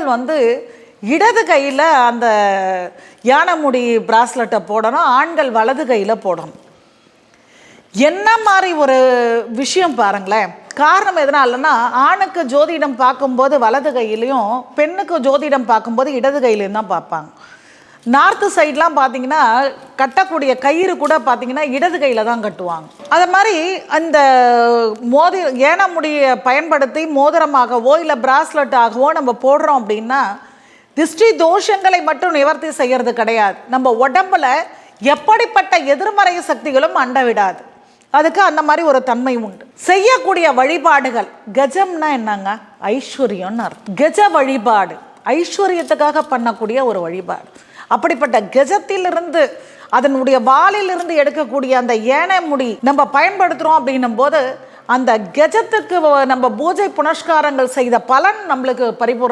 பெண்கள் இடது கையில் அந்த யானைமுடி பிராஸ்லெட்டை போடணும், ஆண்கள் வலது கையில் போடணும். என்ன மாதிரி ஒரு விஷயம் பாருங்களேன். காரணம் எதனாலன்னா, ஆணுக்கு ஜோதிடம் பார்க்கும்போது வலது கையிலையும், பெண்ணுக்கு ஜோதிடம் பார்க்கும்போது இடது கையிலையும் தான் பார்ப்பாங்க. நார்த்து சைட்லாம் பார்த்தீங்கன்னா கட்டக்கூடிய கயிறு கூட பார்த்தீங்கன்னா இடது கையில் தான் கட்டுவாங்க. அது மாதிரி அந்த ஏனமுடியை பயன்படுத்தி மோதிரமாகவோ இல்லை பிராஸ்லெட் ஆகவோ நம்ம போடுறோம் அப்படின்னா திருஷ்டி தோஷங்களை மட்டும் நிவர்த்தி செய்யறது கிடையாது, நம்ம உடம்புல எப்படிப்பட்ட எதிர்மறை சக்திகளும் அண்ட விடாது. அதுக்கு அந்த மாதிரி ஒரு தன்மை உண்டு. செய்யக்கூடிய வழிபாடுகள், கஜம்னா என்னங்க, ஐஸ்வர்யம்னு அர்த்தம். கஜ வழிபாடு ஐஸ்வர்யத்துக்காக பண்ணக்கூடிய ஒரு வழிபாடு. அப்படிப்பட்ட கஜத்திலிருந்து அதனுடைய வாலிலிருந்து எடுக்கக்கூடிய அந்த ஏனை முடி நம்ம பயன்படுத்துகிறோம் அப்படின்னும் போது அந்த கஜத்துக்கு நம்ம பூஜை புனஸ்காரங்கள் செய்த பலன் நம்மளுக்கு பரிபூர்ண